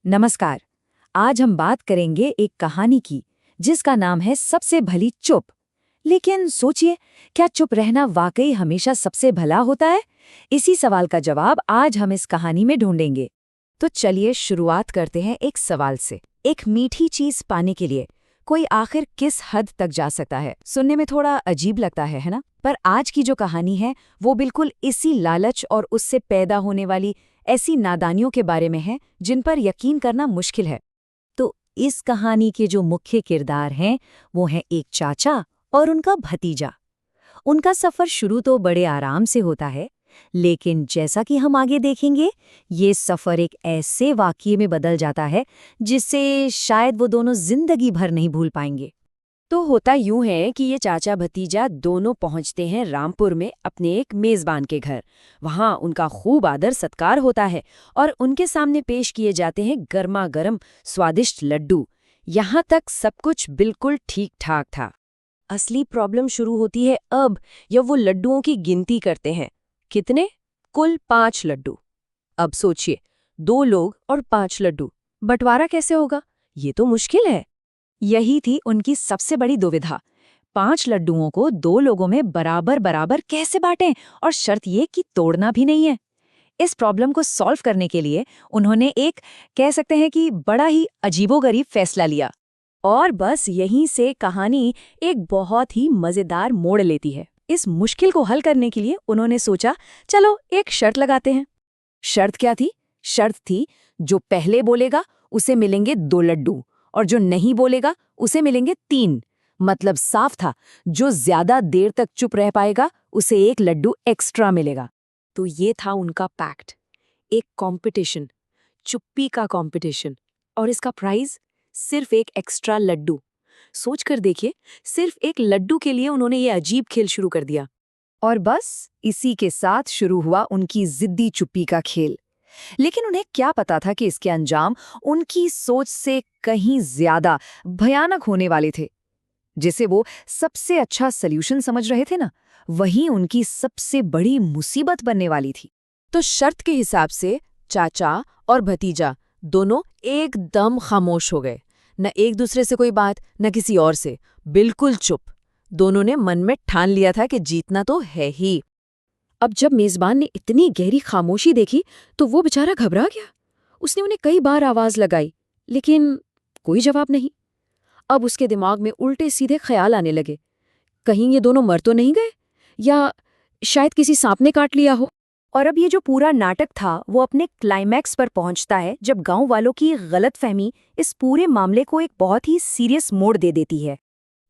नमस्कार। आज हम बात करेंगे एक कहानी की जिसका नाम है सबसे भली चुप। लेकिन सोचिए, क्या चुप रहना वाकई हमेशा सबसे भला होता है? इसी सवाल का जवाब आज हम इस कहानी में ढूंढेंगे। तो चलिए शुरुआत करते हैं एक सवाल से। एक मीठी चीज पाने के लिए कोई आखिर किस हद तक जा सकता है? सुनने में थोड़ा अजीब लगता है ना? पर आज की जो कहानी है वो बिल्कुल इसी लालच और उससे पैदा होने वाली ऐसी नादानियों के बारे में है जिन पर यकीन करना मुश्किल है। तो इस कहानी के जो मुख्य किरदार हैं वो हैं एक चाचा और उनका भतीजा। उनका सफर शुरू तो बड़े आराम से होता है, लेकिन जैसा कि हम आगे देखेंगे ये सफर एक ऐसे वाकये में बदल जाता है जिससे शायद वो दोनों जिंदगी भर नहीं भूल पाएंगे। तो होता यूं है कि ये चाचा भतीजा दोनों पहुंचते हैं रामपुर में अपने एक मेजबान के घर। वहां उनका खूब आदर सत्कार होता है और उनके सामने पेश किए जाते हैं गर्मा गर्म स्वादिष्ट लड्डू। यहां तक सब कुछ बिल्कुल ठीक ठाक था। असली प्रॉब्लम शुरू होती है अब जब वो लड्डुओं की गिनती करते हैं। कितने? कुल 5 लड्डू। अब सोचिए, 2 लोग और 5 लड्डू, बंटवारा कैसे होगा? ये तो मुश्किल है। यही थी उनकी सबसे बड़ी दुविधा। 5 लड्डुओं को 2 लोगों में बराबर बराबर कैसे बांटें, और शर्त ये कि तोड़ना भी नहीं है। इस प्रॉब्लम को सॉल्व करने के लिए उन्होंने एक, कह सकते हैं कि बड़ा ही अजीबोगरीब फैसला लिया। और बस यहीं से कहानी एक बहुत ही मजेदार मोड़ लेती है। इस मुश्किल को हल करने के लिए उन्होंने सोचा, चलो एक शर्त लगाते हैं। शर्त क्या थी? शर्त थी, जो पहले बोलेगा उसे मिलेंगे 2 लड्डू, और जो नहीं बोलेगा उसे मिलेंगे 3। मतलब साफ था, जो ज्यादा देर तक चुप रह पाएगा उसे 1 लड्डू एक्स्ट्रा मिलेगा। तो ये था उनका पैक्ट, एक कंपटीशन, चुप्पी का कंपटीशन। और इसका प्राइज सिर्फ एक एक्स्ट्रा लड्डू। सोच कर देखिए, सिर्फ एक लड्डू के लिए उन्होंने ये अजीब खेल शुरू कर दिया। और बस इसी के साथ शुरू हुआ उनकी जिद्दी चुप्पी का खेल। लेकिन उन्हें क्या पता था कि इसके अंजाम उनकी सोच से कहीं ज्यादा भयानक होने वाले थे। जिसे वो सबसे अच्छा सल्यूशन समझ रहे थे ना, वही उनकी सबसे बड़ी मुसीबत बनने वाली थी। तो शर्त के हिसाब से चाचा और भतीजा दोनों एकदम खामोश हो गए। न एक दूसरे से कोई बात, न किसी और से, बिल्कुल चुप। दोनों ने मन में ठान लिया था कि जीतना तो है ही। अब जब मेजबान ने इतनी गहरी खामोशी देखी तो वो बेचारा घबरा गया। उसने उन्हें कई बार आवाज लगाई, लेकिन कोई जवाब नहीं। अब उसके दिमाग में उल्टे सीधे ख्याल आने लगे। कहीं ये दोनों मर तो नहीं गए, या शायद किसी सांप ने काट लिया हो। और अब ये जो पूरा नाटक था वो अपने क्लाइमैक्स पर पहुंचता है जब गांव वालों की गलतफहमी इस पूरे मामले को एक बहुत ही सीरियस मोड़ दे देती है।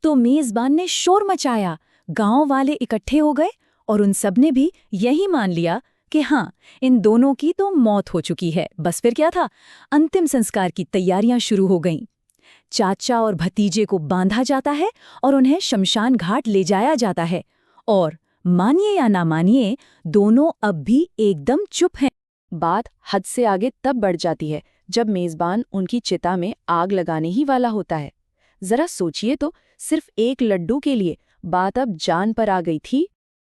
तो मेजबान ने शोर मचाया, गांव वाले इकट्ठे हो गए और उन सब ने भी यही मान लिया कि हाँ, इन दोनों की तो मौत हो चुकी है। बस फिर क्या था, अंतिम संस्कार की तैयारियां शुरू हो गईं। चाचा और भतीजे को बांधा जाता है और उन्हें शमशान घाट ले जाया जाता है। और मानिए या ना मानिए, दोनों अब भी एकदम चुप हैं। बात हद से आगे तब बढ़ जाती है जब मेजबान उनकी चिता में आग लगाने ही वाला होता है। जरा सोचिए तो, सिर्फ एक लड्डू के लिए बात अब जान पर आ गई थी।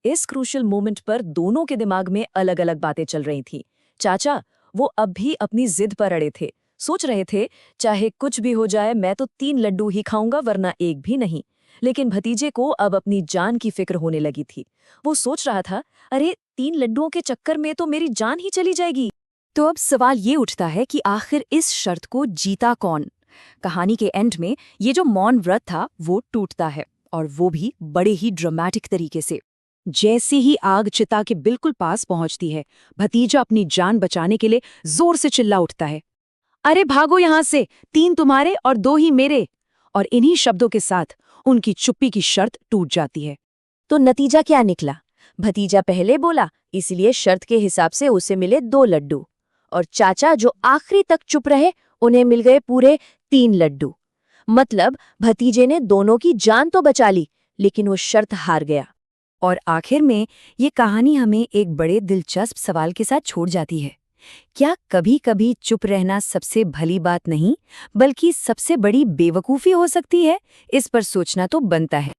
इस क्रूशल मोमेंट पर दोनों के दिमाग में अलग अलग बातें चल रही थी। चाचा, वो अब भी अपनी जिद पर अड़े थे। सोच रहे थे, चाहे कुछ भी हो जाए मैं तो 3 लड्डू ही खाऊंगा, वरना एक भी नहीं। लेकिन भतीजे को अब अपनी जान की फिक्र होने लगी थी। वो सोच रहा था, अरे 3 लड्डुओं के चक्कर में तो मेरी जान ही चली जाएगी। तो अब सवाल ये उठता है कि आखिर इस शर्त को जीता कौन? कहानी के एंड में ये जो मौन व्रत था वो टूटता है, और वो भी बड़े ही ड्रामेटिक तरीके से। जैसे ही आग चिता के बिल्कुल पास पहुंचती है, भतीजा अपनी जान बचाने के लिए जोर से चिल्ला उठता है, अरे भागो यहां से, 3 तुम्हारे और 2 ही मेरे। और इन्हीं शब्दों के साथ उनकी चुप्पी की शर्त टूट जाती है। तो नतीजा क्या निकला? भतीजा पहले बोला, इसलिए शर्त के हिसाब से उसे मिले 2 लड्डू। और चाचा जो आखिरी तक चुप रहे, उन्हें मिल गए पूरे 3 लड्डू। मतलब भतीजे ने दोनों की जान तो बचा ली, लेकिन वो शर्त हार गया। और आखिर में ये कहानी हमें एक बड़े दिलचस्प सवाल के साथ छोड़ जाती है। क्या कभी कभी चुप रहना सबसे भली बात नहीं, बल्कि सबसे बड़ी बेवकूफ़ी हो सकती है? इस पर सोचना तो बनता है।